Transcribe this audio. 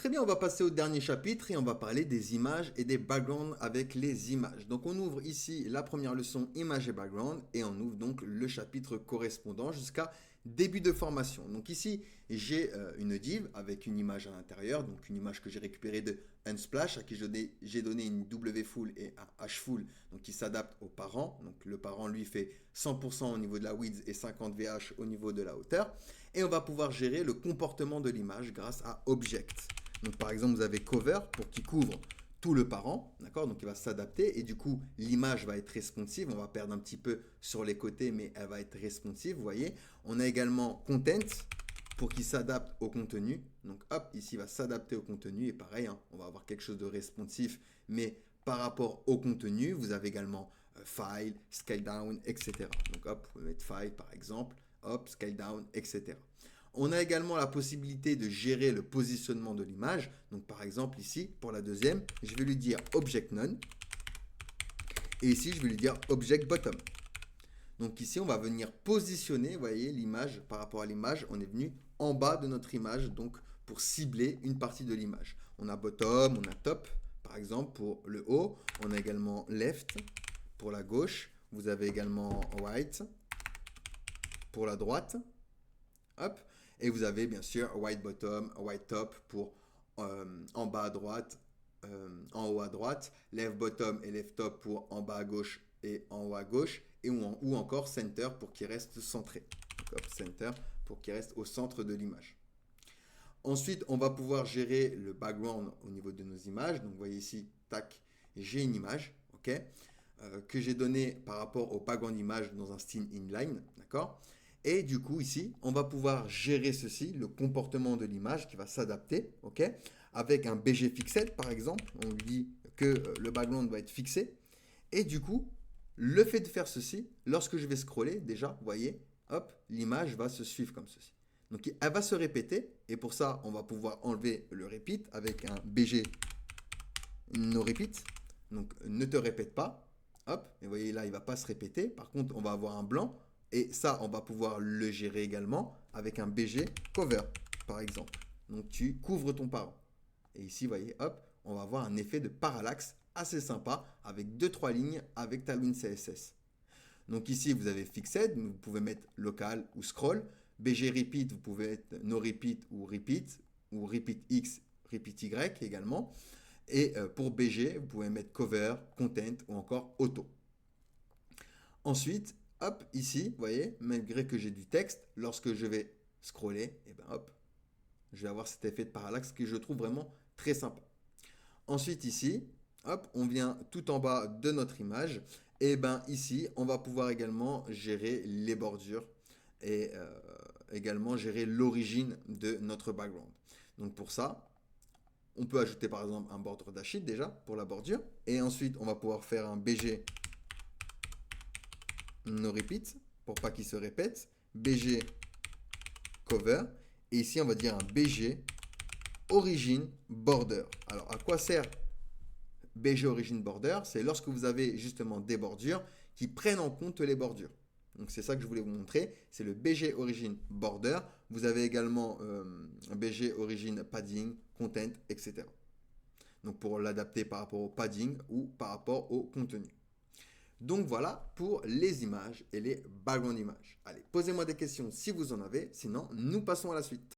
Très bien, on va passer au dernier chapitre et on va parler des images et des backgrounds avec les images. Donc on ouvre ici la première leçon images et background et on ouvre donc le chapitre correspondant jusqu'à début de formation. Donc ici j'ai une div avec une image à l'intérieur, donc une image que j'ai récupérée de Unsplash à qui j'ai donné une W full et un H full, donc qui s'adapte aux parents. Donc le parent lui fait 100% au niveau de la width et 50 VH au niveau de la hauteur. Et on va pouvoir gérer le comportement de l'image grâce à Object. Donc par exemple, vous avez Cover pour qui couvre tout le parent, d'accord? Donc il va s'adapter et du coup, l'image va être responsive. On va perdre un petit peu sur les côtés, mais elle va être responsive, vous voyez. On a également Content pour qu'il s'adapte au contenu. Donc hop, ici, il va s'adapter au contenu et pareil, hein, on va avoir quelque chose de responsif, mais par rapport au contenu, vous avez également File, Scale Down, etc. Donc hop, vous pouvez mettre File par exemple, hop, Scale Down, etc. On a également la possibilité de gérer le positionnement de l'image. Donc par exemple ici, pour la deuxième, je vais lui dire Object None. Et ici, je vais lui dire Object Bottom. Donc ici, on va venir positionner, vous voyez, l'image par rapport à l'image. On est venu en bas de notre image, donc pour cibler une partie de l'image. On a Bottom, on a Top, par exemple, pour le haut. On a également Left, pour la gauche. Vous avez également Right, pour la droite. Hop. Et vous avez bien sûr white bottom, white top pour en bas à droite, en haut à droite, left bottom et left top pour en bas à gauche et en haut à gauche, et ou encore center pour qu'il reste centré. Donc, hop, center pour qu'il reste au centre de l'image. Ensuite, on va pouvoir gérer le background au niveau de nos images. Donc, vous voyez ici, tac, j'ai une image, ok, que j'ai donné par rapport au background image dans un style inline, d'accord. Et du coup, ici, on va pouvoir gérer ceci, le comportement de l'image qui va s'adapter, ok, avec un BG fixed, par exemple. On lui dit que le background va être fixé. Et du coup, le fait de faire ceci, lorsque je vais scroller, déjà, vous voyez, hop, l'image va se suivre comme ceci. Donc, elle va se répéter. Et pour ça, on va pouvoir enlever le repeat avec un BG no repeat. Donc, ne te répète pas. Hop, et vous voyez là, il ne va pas se répéter. Par contre, on va avoir un blanc. Et ça, on va pouvoir le gérer également avec un BG cover, par exemple. Donc, tu couvres ton parent. Et ici, vous voyez, hop, on va avoir un effet de parallaxe assez sympa avec 2-3 lignes avec Tailwind CSS. Donc ici, vous avez Fixed, vous pouvez mettre local ou scroll. BG repeat, vous pouvez mettre no repeat ou repeat X, repeat Y également. Et pour BG, vous pouvez mettre cover, content ou encore auto. Ensuite, hop, ici, vous voyez, malgré que j'ai du texte, lorsque je vais scroller, et ben hop, je vais avoir cet effet de parallaxe que je trouve vraiment très sympa. Ensuite, ici, hop, on vient tout en bas de notre image. Et ben ici, on va pouvoir également gérer les bordures et également gérer l'origine de notre background. Donc pour ça, on peut ajouter par exemple un border dashit déjà pour la bordure. Et ensuite, on va pouvoir faire un BG no repeat pour pas qu'il se répète. BG cover. Et ici, on va dire un BG origin border. Alors, à quoi sert BG origin border? C'est lorsque vous avez justement des bordures qui prennent en compte les bordures. Donc, c'est ça que je voulais vous montrer. C'est le BG origin border. Vous avez également un BG origin padding, content, etc. Donc, pour l'adapter par rapport au padding ou par rapport au contenu. Donc voilà pour les images et les background images. Allez, posez-moi des questions si vous en avez, sinon nous passons à la suite.